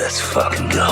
Let's fucking go.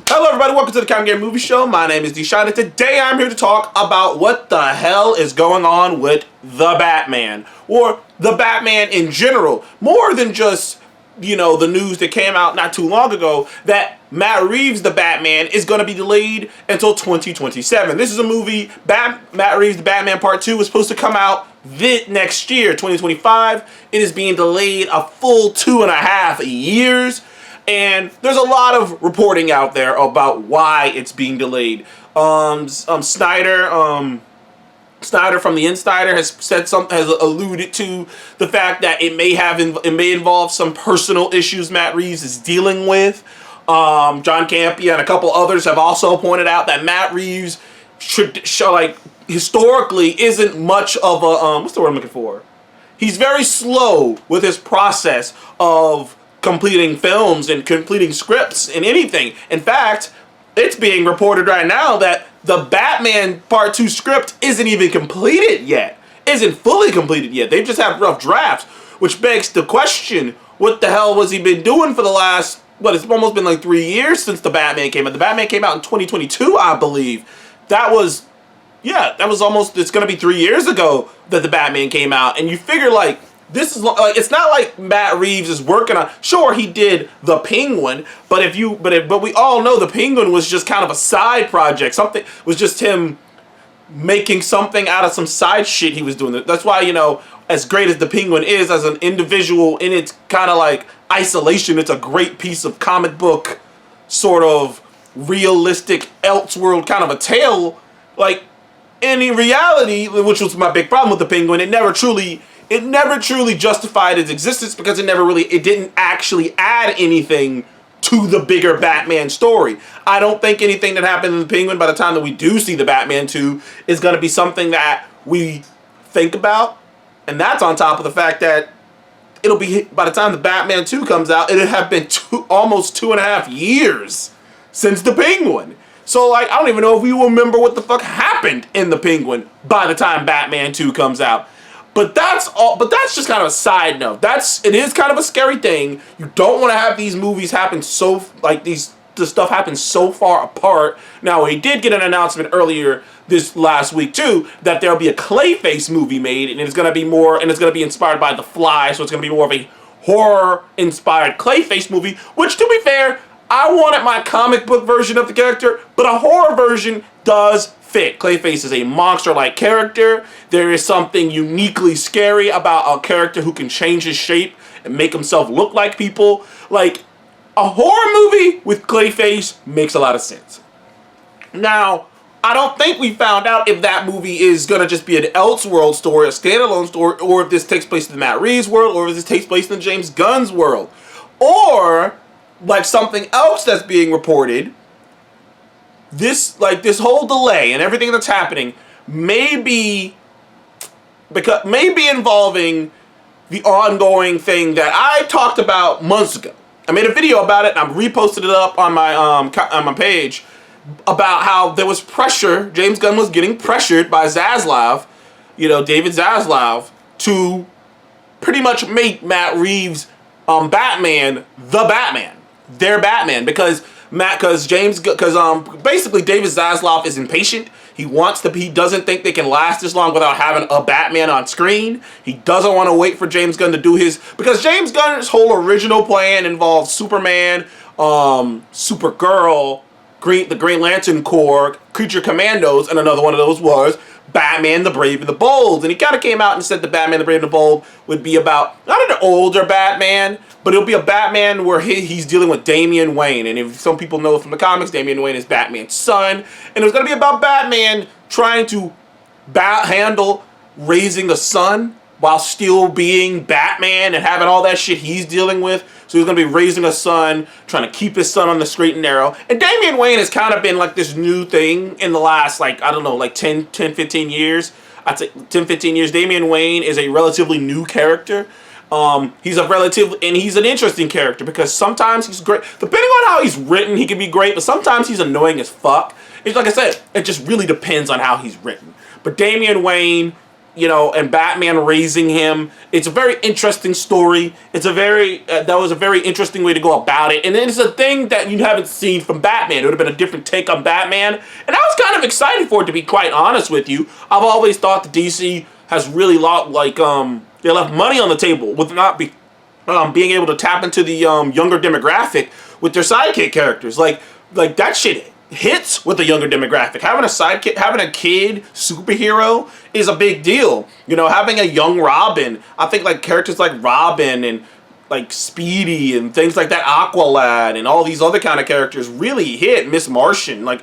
Hello everybody, welcome to the Common Game Movie Show. My name is Deshaun, and today I'm here to talk about what the hell is going on with The Batman, or The Batman in general. More than just, you know, the news that came out not too long ago that Matt Reeves' The Batman is going to be delayed until 2027. This is a movie, Matt Reeves' The Batman Part 2 was supposed to come out next year, 2025. It is being delayed a full 2.5 years. And there's a lot of reporting out there about why it's being delayed. Snyder from the Insider has said something, has alluded to the fact that it may involve some personal issues Matt Reeves is dealing with. John Campea and a couple others have also pointed out that Matt Reeves should historically isn't much of a what's the word I'm looking for? He's very slow with his process of completing films and completing scripts and anything. In fact, it's being reported right now that the Batman Part 2 script isn't even completed yet. Isn't fully completed yet. They just have rough drafts, which begs the question, what the hell was he been doing for the last, it's almost been like 3 years since the Batman came out. The Batman came out in 2022, I believe. It's going to be 3 years ago that the Batman came out. And you figure, this is like, it's not like Matt Reeves is working on. Sure, he did The Penguin, but we all know The Penguin was just kind of a side project. Something was just him making something out of some side shit he was doing. That's why, you know, as great as The Penguin is as an individual in its kind of like isolation, it's a great piece of comic book sort of realistic Elseworld kind of a tale. Like, and in reality, which was my big problem with The Penguin, it never truly justified its existence because it didn't actually add anything to the bigger Batman story. I don't think anything that happened in The Penguin by the time that we do see the Batman 2 is going to be something that we think about. And that's on top of the fact that it'll be, by the time the Batman 2 comes out, it'll have been almost 2.5 years since The Penguin. So, I don't even know if we remember what the fuck happened in The Penguin by the time Batman 2 comes out. But that's just kind of a side note. It is kind of a scary thing. You don't want to have these movies happen the stuff happens so far apart. Now, we did get an announcement earlier this last week too that there'll be a Clayface movie made, and it's going to be inspired by The Fly, so it's going to be more of a horror-inspired Clayface movie, which, to be fair, I wanted my comic book version of the character, but a horror version does fit. Clayface is a monster-like character. There is something uniquely scary about a character who can change his shape and make himself look like people. Like, a horror movie with Clayface makes a lot of sense. Now, I don't think we found out if that movie is going to just be an Elseworld story, a standalone story, or if this takes place in the Matt Reeves world, or if this takes place in James Gunn's world. Or, like something else that's being reported, this whole delay and everything that's happening may be involving the ongoing thing that I talked about months ago. I made a video about it and I reposted it up on my page about how there was pressure. James Gunn was getting pressured by Zaslav, David Zaslav, to pretty much make Matt Reeves' Batman the Batman, their Batman, because basically David Zaslav is impatient. He doesn't think they can last this long without having a Batman on screen. He doesn't want to wait for James Gunn to do because James Gunn's whole original plan involved Superman, Supergirl, the Green Lantern Corps, Creature Commandos, and another one of those was Batman the Brave and the Bold. And he kind of came out and said that Batman the Brave and the Bold would be about, not an older Batman, but it'll be a Batman where he's dealing with Damian Wayne. And if some people know from the comics, Damian Wayne is Batman's son. And it was going to be about Batman trying to handle raising a son while still being Batman and having all that shit he's dealing with. So he's going to be raising a son, trying to keep his son on the straight and narrow. And Damian Wayne has kind of been like this new thing in the last, 10, 15 years. I'd say 10, 15 years. Damian Wayne is a relatively new character. He's an interesting character because sometimes he's great. Depending on how he's written, he can be great, but sometimes he's annoying as fuck. It's like I said, it just really depends on how he's written. But Damian Wayne, and Batman raising him, it's a very interesting story. It's that was a very interesting way to go about it. And then it's a thing that you haven't seen from Batman. It would have been a different take on Batman. And I was kind of excited for it, to be quite honest with you. I've always thought that DC has really they left money on the table with not being able to tap into the younger demographic with their sidekick characters. Like that shit hits with the younger demographic. Having a sidekick, having a kid superhero is a big deal. Having a young Robin. I think like characters like Robin and like Speedy and things like that, Aqualad and all these other kind of characters really hit. Miss Martian, like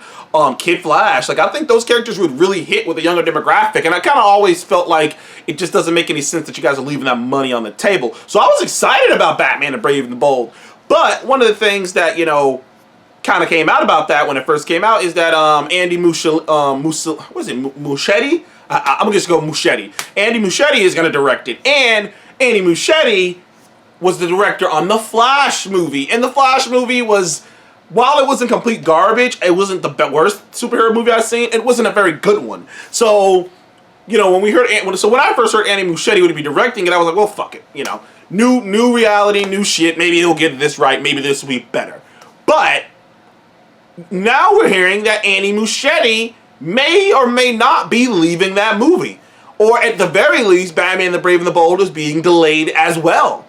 Kid Flash. Like I think those characters would really hit with a younger demographic. And I kind of always felt like it just doesn't make any sense that you guys are leaving that money on the table. So I was excited about Batman the Brave and the Bold. But one of the things that, kind of came out about that when it first came out is that Andy Muschietti? I'm gonna just go Muschietti. Andy Muschietti is gonna direct it, and Andy Muschietti was the director on the Flash movie, and the Flash movie was, while it wasn't complete garbage, it wasn't the worst superhero movie I've seen. It wasn't a very good one. So when I first heard Andy Muschietti would be directing it, I was like, well, fuck it. New reality, new shit. Maybe he'll get this right. Maybe this will be better. But now we're hearing that Andy Muschietti may or may not be leaving that movie. Or at the very least, Batman the Brave and the Bold is being delayed as well.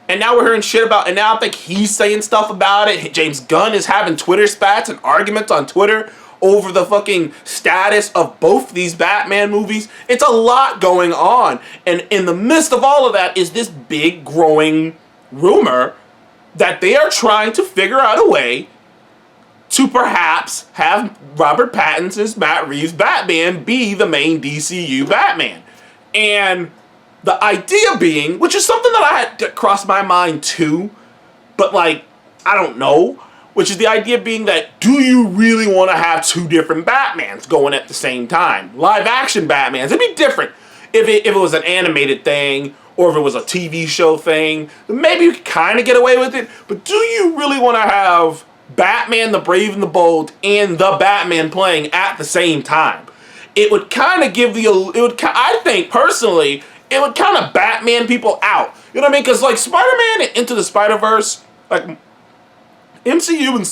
And now we're hearing shit about, and now I think he's saying stuff about it. James Gunn is having Twitter spats and arguments on Twitter over the fucking status of both these Batman movies. It's a lot going on. And in the midst of all of that is this big growing rumor that they are trying to figure out a way to perhaps have Robert Pattinson's Matt Reeves' Batman be the main DCU Batman. And the idea being, which is something that I had crossed my mind too, but I don't know, which is the idea being that, do you really want to have two different Batmans going at the same time? Live action Batmans. It'd be different if it was an animated thing or if it was a TV show thing. Maybe you could kind of get away with it, but do you really want to have Batman the Brave and the Bold and the Batman playing at the same time? It would kind of give I think personally, it would kind of Batman people out. You know what I mean? Because Spider-Man and Into the Spider-Verse, MCU and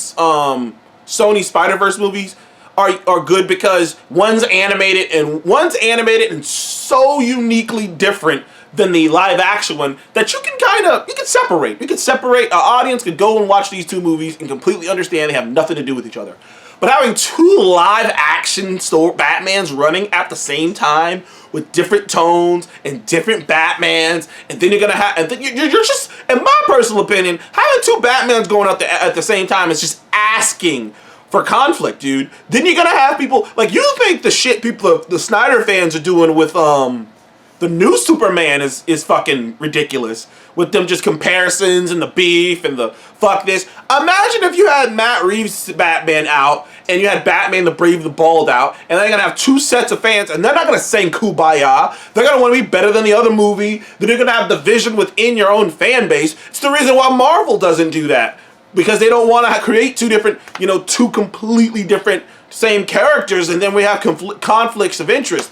Sony Spider-Verse movies are good because one's animated and so uniquely different than the live action one that you can separate. You can separate. An audience could go and watch these two movies and completely understand they have nothing to do with each other. But having two live action Batmans running at the same time with different tones and different Batmans, and then you're just, in my personal opinion, having two Batmans going out at the same time is just asking for conflict, dude. Then you're gonna have people you think the shit the Snyder fans are doing with the new Superman is fucking ridiculous. With them just comparisons and the beef and the fuck this. Imagine if you had Matt Reeves' Batman out and you had Batman the Brave and the Bold out, and they're gonna have two sets of fans and they're not gonna sing Kumbaya. They're gonna want to be better than the other movie. Then you're gonna have division within your own fan base. It's the reason why Marvel doesn't do that. Because they don't want to create two completely different same characters, and then we have conflicts of interest.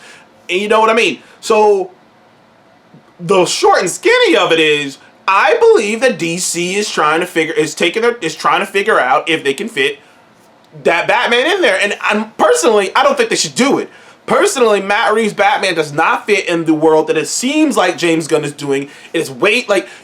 And you know what I mean? So the short and skinny of it is, I believe that DC is trying to figure out if they can fit that Batman in there. And personally, I don't think they should do it. Personally, Matt Reeves' Batman does not fit in the world that it seems like James Gunn is doing. It is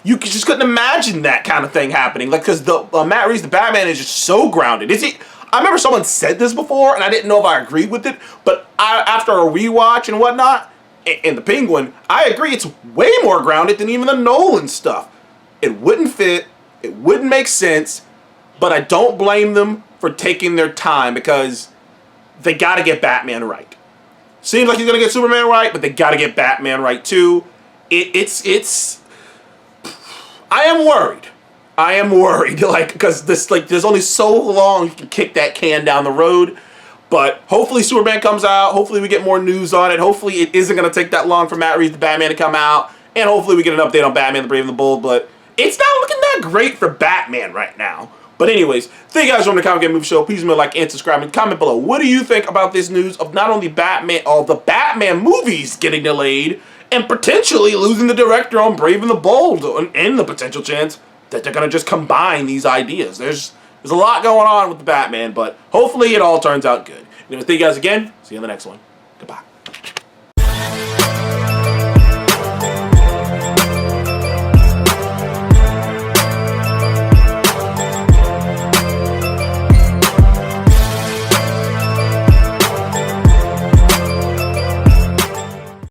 you just couldn't imagine that kind of thing happening. Because the Matt Reeves' the Batman is just so grounded. I remember someone said this before, and I didn't know if I agreed with it. But after a rewatch and whatnot, in the Penguin, I agree it's way more grounded than even the Nolan stuff. It wouldn't fit. It wouldn't make sense. But I don't blame them for taking their time because they got to get Batman right. Seems like he's gonna get Superman right, but they gotta get Batman right too. It's. I am worried. Because there's only so long you can kick that can down the road. But hopefully Superman comes out. Hopefully we get more news on it. Hopefully it isn't going to take that long for Matt Reeves' The Batman to come out. And hopefully we get an update on Batman the Brave and the Bold. But it's not looking that great for Batman right now. But anyways, thank you guys for watching the Comic Game Movie Show. Please remember to like and subscribe and comment below. What do you think about this news of not only Batman, all the Batman movies getting delayed and potentially losing the director on Brave and the Bold, and the potential chance that they're going to just combine these ideas? There's a lot going on with the Batman, but hopefully it all turns out good. Anyway, thank you guys again. See you in the next one. Goodbye.